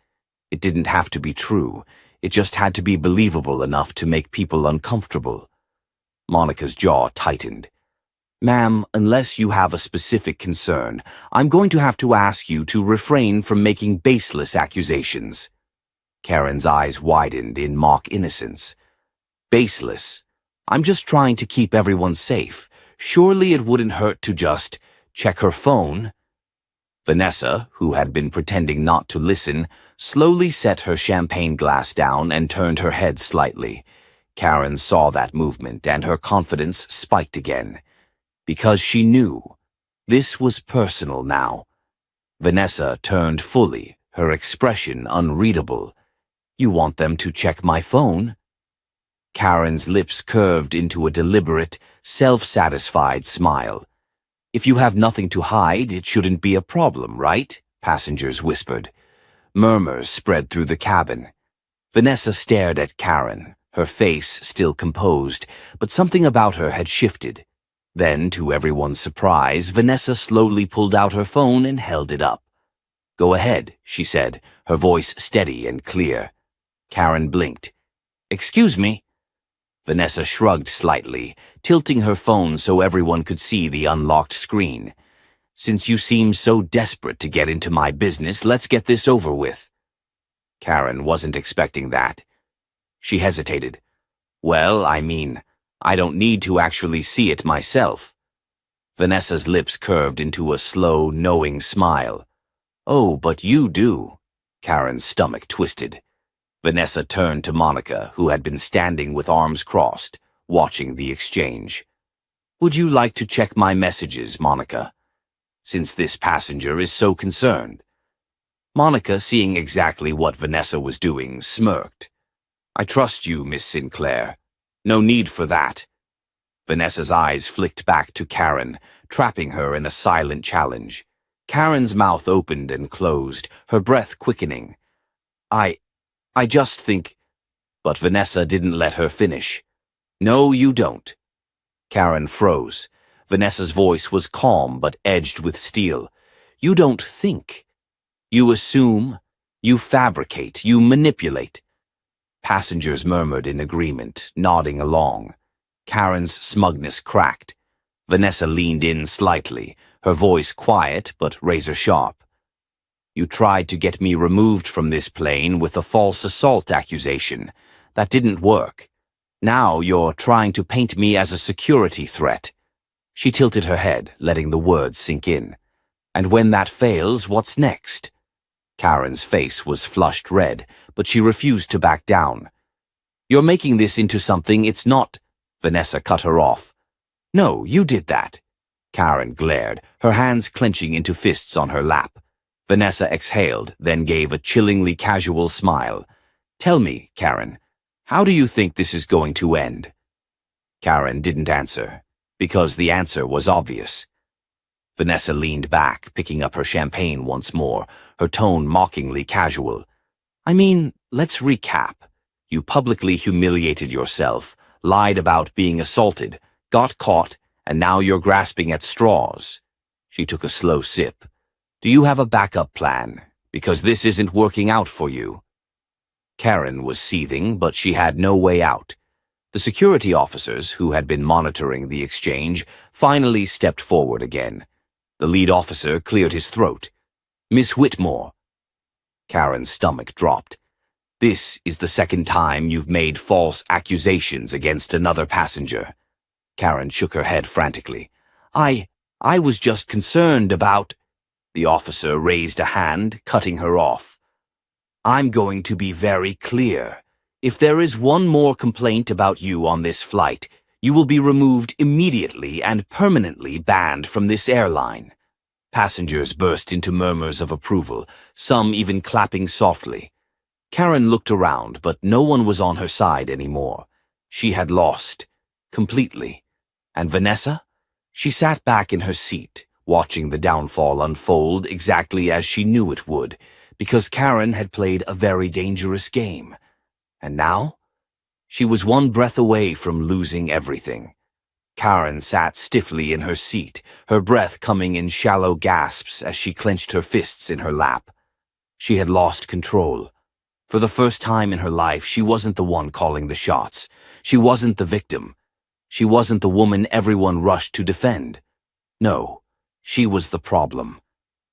[SPEAKER 1] It didn't have to be true. It just had to be believable enough to make people uncomfortable. Monica's jaw tightened. "Ma'am, unless you have a specific concern, I'm going to have to ask you to refrain from making baseless accusations." Karen's eyes widened in mock innocence. "Baseless? I'm just trying to keep everyone safe. Surely it wouldn't hurt to just check her phone." Vanessa, who had been pretending not to listen, slowly set her champagne glass down and turned her head slightly. Karen saw that movement, and her confidence spiked again. Because she knew. This was personal now. Vanessa turned fully, her expression unreadable. "You want them to check my phone?" Karen's lips curved into a deliberate, self-satisfied smile. "If you have nothing to hide, it shouldn't be a problem, right?" Passengers whispered. Murmurs spread through the cabin. Vanessa stared at Karen, her face still composed, but something about her had shifted. Then, to everyone's surprise, Vanessa slowly pulled out her phone and held it up. "Go ahead," she said, her voice steady and clear. Karen blinked. "Excuse me?" Vanessa shrugged slightly, tilting her phone so everyone could see the unlocked screen. "Since you seem so desperate to get into my business, let's get this over with." Karen wasn't expecting that. She hesitated. "Well, I don't need to actually see it myself." Vanessa's lips curved into a slow, knowing smile. "Oh, but you do." Karen's stomach twisted. Vanessa turned to Monica, who had been standing with arms crossed, watching the exchange. "Would you like to check my messages, Monica? Since this passenger is so concerned." Monica, seeing exactly what Vanessa was doing, smirked. "I trust you, Miss Sinclair. No need for that." Vanessa's eyes flicked back to Karen, trapping her in a silent challenge. Karen's mouth opened and closed, her breath quickening. I just think—" But Vanessa didn't let her finish. "No, you don't." Karen froze. Vanessa's voice was calm but edged with steel. "You don't think. You assume. You fabricate. You manipulate." Passengers murmured in agreement, nodding along. Karen's smugness cracked. Vanessa leaned in slightly, her voice quiet but razor-sharp. "You tried to get me removed from this plane with a false assault accusation. That didn't work. Now you're trying to paint me as a security threat." She tilted her head, letting the words sink in. "And when that fails, what's next?" Karen's face was flushed red, but she refused to back down. "You're making this into something it's not." Vanessa cut her off. "No, you did that." Karen glared, her hands clenching into fists on her lap. Vanessa exhaled, then gave a chillingly casual smile. "Tell me, Karen, how do you think this is going to end?" Karen didn't answer, because the answer was obvious. Vanessa leaned back, picking up her champagne once more, her tone mockingly casual. Let's recap. You publicly humiliated yourself, lied about being assaulted, got caught, and now you're grasping at straws." She took a slow sip. "Do you have a backup plan? Because this isn't working out for you." Karen was seething, but she had no way out. The security officers, who had been monitoring the exchange, finally stepped forward again. The lead officer cleared his throat. "Miss Whitmore." Karen's stomach dropped. "This is the second time you've made false accusations against another passenger." Karen shook her head frantically. I was just concerned about—" The officer raised a hand, cutting her off. "I'm going to be very clear. If there is one more complaint about you on this flight, you will be removed immediately and permanently banned from this airline." Passengers burst into murmurs of approval, some even clapping softly. Karen looked around, but no one was on her side anymore. She had lost. Completely. And Vanessa? She sat back in her seat, watching the downfall unfold exactly as she knew it would, because Karen had played a very dangerous game. And now? She was one breath away from losing everything. Karen sat stiffly in her seat, her breath coming in shallow gasps as she clenched her fists in her lap. She had lost control. For the first time in her life, she wasn't the one calling the shots. She wasn't the victim. She wasn't the woman everyone rushed to defend. No, she was the problem.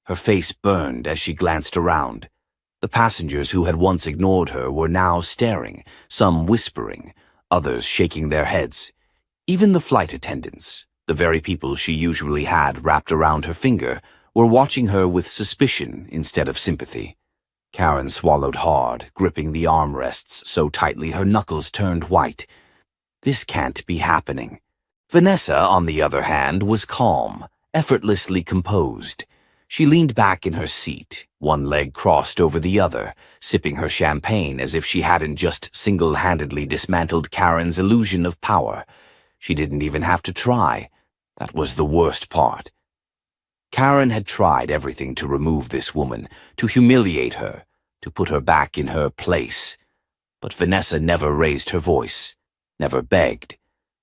[SPEAKER 1] Her face burned as she glanced around. The passengers who had once ignored her were now staring, some whispering, others shaking their heads. Even the flight attendants, the very people she usually had wrapped around her finger, were watching her with suspicion instead of sympathy. Karen swallowed hard, gripping the armrests so tightly her knuckles turned white. This can't be happening. Vanessa, on the other hand, was calm, effortlessly composed. She leaned back in her seat, one leg crossed over the other, sipping her champagne as if she hadn't just single-handedly dismantled Karen's illusion of power. She didn't even have to try. That was the worst part. Karen had tried everything to remove this woman, to humiliate her, to put her back in her place. But Vanessa never raised her voice, never begged,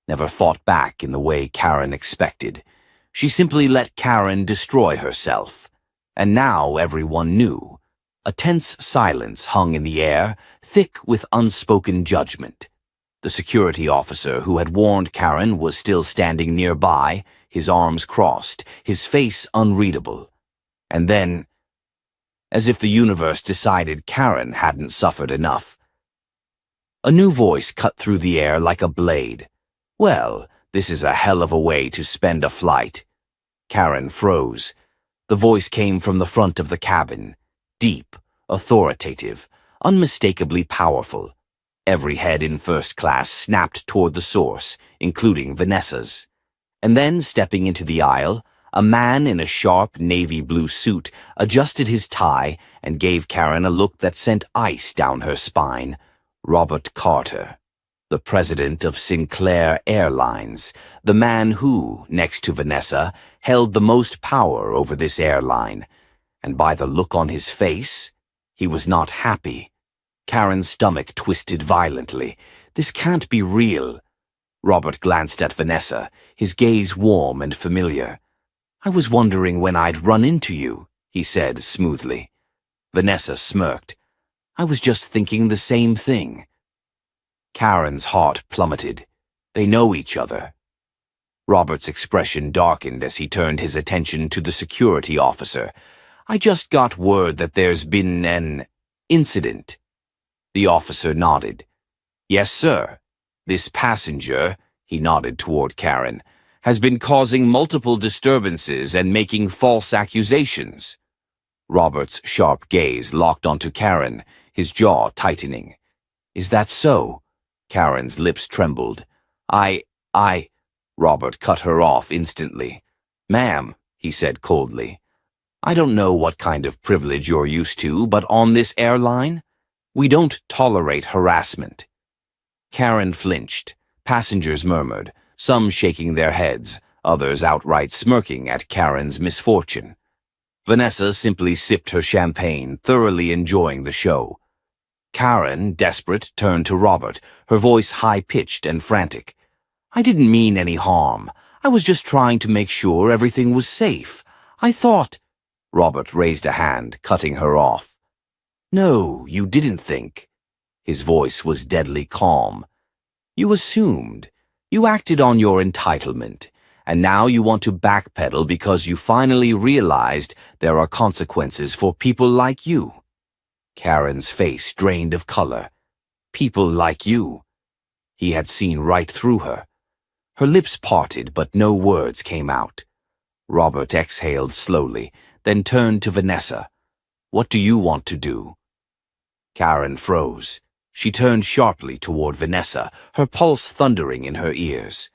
[SPEAKER 1] never fought back in the way Karen expected. She simply let Karen destroy herself. And now everyone knew. A tense silence hung in the air, thick with unspoken judgment. The security officer who had warned Karen was still standing nearby, his arms crossed, his face unreadable. And then, as if the universe decided Karen hadn't suffered enough, a new voice cut through the air like a blade. Well, this is a hell of a way to spend a flight. Karen froze. The voice came from the front of the cabin, deep, authoritative, unmistakably powerful. Every head in first class snapped toward the source, including Vanessa's. And then, stepping into the aisle, a man in a sharp navy blue suit adjusted his tie and gave Karen a look that sent ice down her spine. Robert Carter, the president of Sinclair Airlines, the man who, next to Vanessa, held the most power over this airline. And by the look on his face, he was not happy. Karen's stomach twisted violently. This can't be real. Robert glanced at Vanessa, his gaze warm and familiar. "I was wondering when I'd run into you," he said smoothly. Vanessa smirked. "I was just thinking the same thing." Karen's heart plummeted. They know each other. Robert's expression darkened as he turned his attention to the security officer. "I just got word that there's been an incident." The officer nodded. "Yes, sir. This passenger," he nodded toward Karen, "has been causing multiple disturbances and making false accusations." Robert's sharp gaze locked onto Karen, his jaw tightening. "Is that so?" Karen's lips trembled. I... Robert cut her off instantly. "Ma'am," he said coldly, "I don't know what kind of privilege you're used to, but on this airline, we don't tolerate harassment." Karen flinched. Passengers murmured, some shaking their heads, others outright smirking at Karen's misfortune. Vanessa simply sipped her champagne, thoroughly enjoying the show. Karen, desperate, turned to Robert, her voice high-pitched and frantic. "I didn't mean any harm. I was just trying to make sure everything was safe. I thought—" Robert raised a hand, cutting her off. "No, you didn't think." His voice was deadly calm. "You assumed. You acted on your entitlement. And now you want to backpedal because you finally realized there are consequences for people like you." Karen's face drained of color. "People like you." He had seen right through her. Her lips parted, but no words came out. Robert exhaled slowly, then turned to Vanessa. "What do you want to do?" Karen froze. She turned sharply toward Vanessa, her pulse thundering in her ears.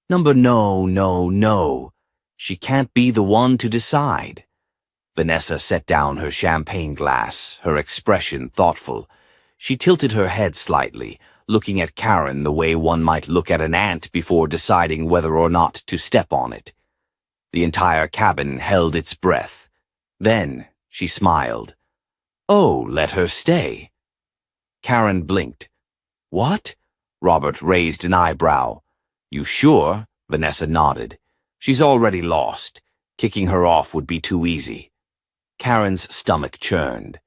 [SPEAKER 1] No. She can't be the one to decide." Vanessa set down her champagne glass, her expression thoughtful. She tilted her head slightly, looking at Karen the way one might look at an ant before deciding whether or not to step on it. The entire cabin held its breath. Then she smiled. "Oh, let her stay." Karen blinked. "What?" Robert raised an eyebrow. "You sure?" Vanessa nodded. "She's already lost. Kicking her off would be too easy." Karen's stomach churned.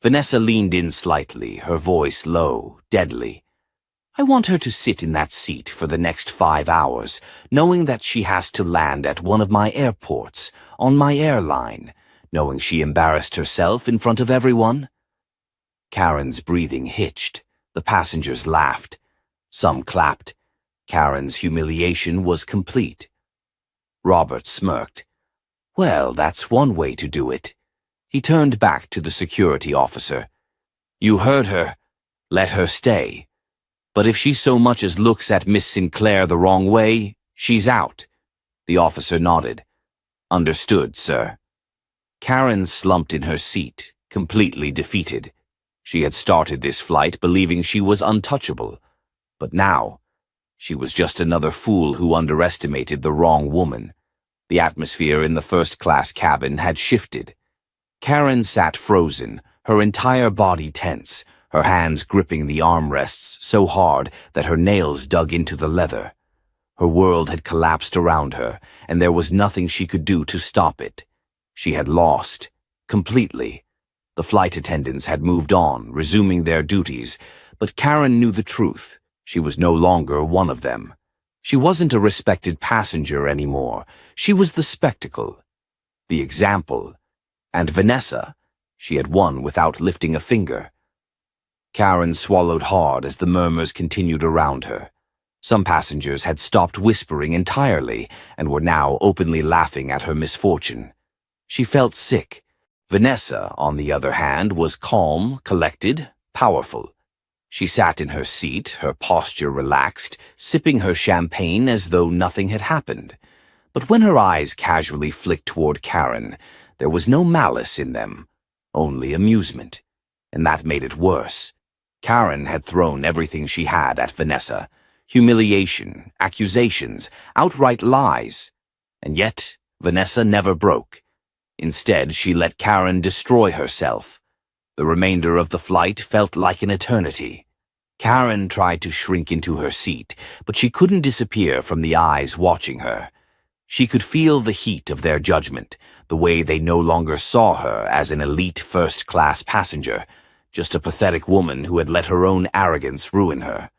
[SPEAKER 1] Vanessa leaned in slightly, her voice low, deadly. "I want her to sit in that seat for the next 5 hours, knowing that she has to land at one of my airports, on my airline, knowing she embarrassed herself in front of everyone." Karen's breathing hitched. The passengers laughed. Some clapped. Karen's humiliation was complete. Robert smirked. "Well, that's one way to do it." He turned back to the security officer. "You heard her. Let her stay. But if she so much as looks at Miss Sinclair the wrong way, she's out." The officer nodded. "Understood, sir." Karen slumped in her seat, completely defeated. She had started this flight believing she was untouchable. But now, she was just another fool who underestimated the wrong woman. The atmosphere in the first-class cabin had shifted. Karen sat frozen, her entire body tense, her hands gripping the armrests so hard that her nails dug into the leather. Her world had collapsed around her, and there was nothing she could do to stop it. She had lost, completely. The flight attendants had moved on, resuming their duties, but Karen knew the truth. She was no longer one of them. She wasn't a respected passenger anymore. She was the spectacle, the example. And Vanessa, she had won without lifting a finger. Karen swallowed hard as the murmurs continued around her. Some passengers had stopped whispering entirely and were now openly laughing at her misfortune. She felt sick. Vanessa, on the other hand, was calm, collected, powerful. She sat in her seat, her posture relaxed, sipping her champagne as though nothing had happened. But when her eyes casually flicked toward Karen, there was no malice in them, only amusement. And that made it worse. Karen had thrown everything she had at Vanessa. Humiliation, accusations, outright lies. And yet, Vanessa never broke. Instead, she let Karen destroy herself. The remainder of the flight felt like an eternity. Karen tried to shrink into her seat, but she couldn't disappear from the eyes watching her. She could feel the heat of their judgment, the way they no longer saw her as an elite first-class passenger, just a pathetic woman who had let her own arrogance ruin her.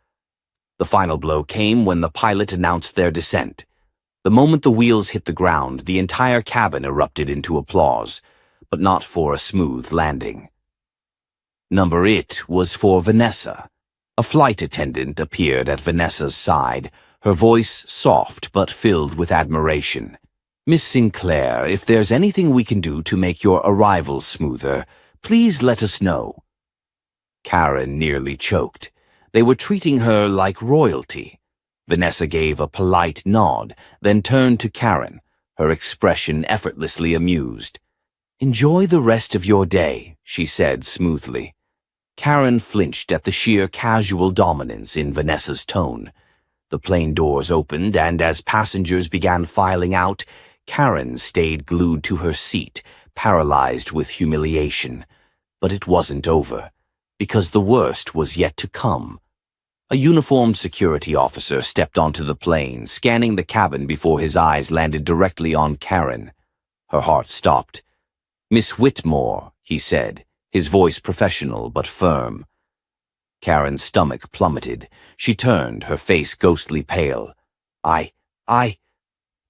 [SPEAKER 1] The final blow came when the pilot announced their descent. The moment the wheels hit the ground, the entire cabin erupted into applause, but not for a smooth landing. Number 8 was for Vanessa. A flight attendant appeared at Vanessa's side, her voice soft but filled with admiration. "Miss Sinclair, if there's anything we can do to make your arrival smoother, please let us know." Karen nearly choked. They were treating her like royalty. Vanessa gave a polite nod, then turned to Karen, her expression effortlessly amused. "Enjoy the rest of your day," she said smoothly. Karen flinched at the sheer casual dominance in Vanessa's tone. The plane doors opened, and as passengers began filing out, Karen stayed glued to her seat, paralyzed with humiliation. But it wasn't over, because the worst was yet to come. A uniformed security officer stepped onto the plane, scanning the cabin before his eyes landed directly on Karen. Her heart stopped. "Miss Whitmore," he said, his voice professional but firm. Karen's stomach plummeted. She turned, her face ghostly pale. I...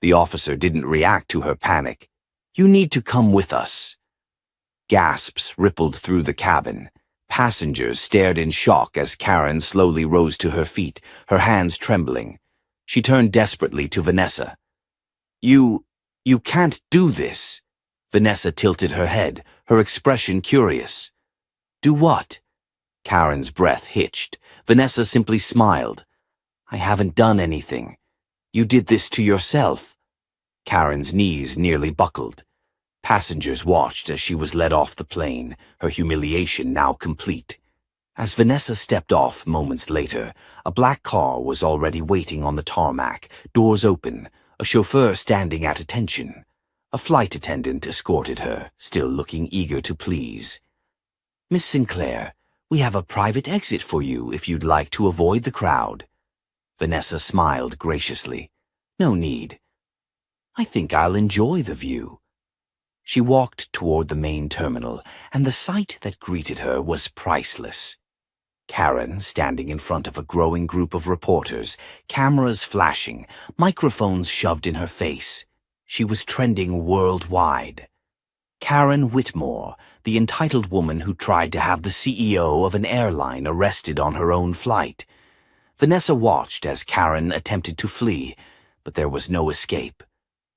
[SPEAKER 1] The officer didn't react to her panic. "You need to come with us." Gasps rippled through the cabin. Passengers stared in shock as Karen slowly rose to her feet, her hands trembling. She turned desperately to Vanessa. You can't do this." Vanessa tilted her head, her expression curious. "Do what?" Karen's breath hitched. Vanessa simply smiled. "I haven't done anything. You did this to yourself." Karen's knees nearly buckled. Passengers watched as she was led off the plane, her humiliation now complete. As Vanessa stepped off moments later, a black car was already waiting on the tarmac, doors open, a chauffeur standing at attention. A flight attendant escorted her, still looking eager to please. "Miss Sinclair, we have a private exit for you if you'd like to avoid the crowd." Vanessa smiled graciously. "No need. I think I'll enjoy the view." She walked toward the main terminal, and the sight that greeted her was priceless. Karen, standing in front of a growing group of reporters, cameras flashing, microphones shoved in her face. She was trending worldwide. Karen Whitmore, the entitled woman who tried to have the CEO of an airline arrested on her own flight. Vanessa watched as Karen attempted to flee, but there was no escape.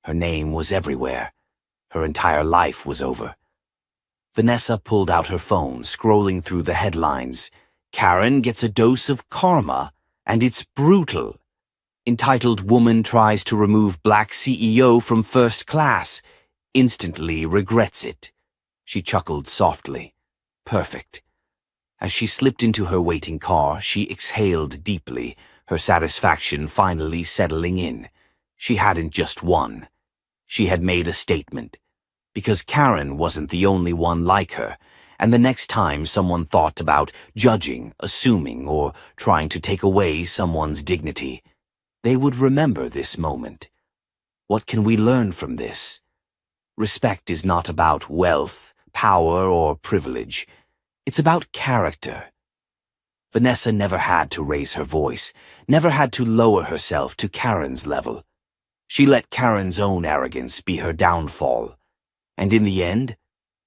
[SPEAKER 1] Her name was everywhere. Her entire life was over. Vanessa pulled out her phone, scrolling through the headlines. "Karen gets a dose of karma, and it's brutal." "Entitled woman tries to remove black CEO from first class. Instantly regrets it." She chuckled softly. Perfect. As she slipped into her waiting car, she exhaled deeply, her satisfaction finally settling in. She hadn't just won. She had made a statement. Because Karen wasn't the only one like her, and the next time someone thought about judging, assuming, or trying to take away someone's dignity, they would remember this moment. What can we learn from this? Respect is not about wealth, power, or privilege. It's about character. Vanessa never had to raise her voice, never had to lower herself to Karen's level. She let Karen's own arrogance be her downfall. And in the end,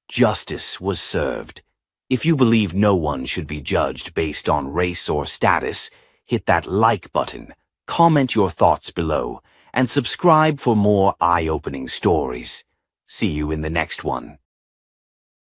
[SPEAKER 1] justice was served. If you believe no one should be judged based on race or status, hit that like button, comment your thoughts below, and subscribe for more eye-opening stories. See you in the next one.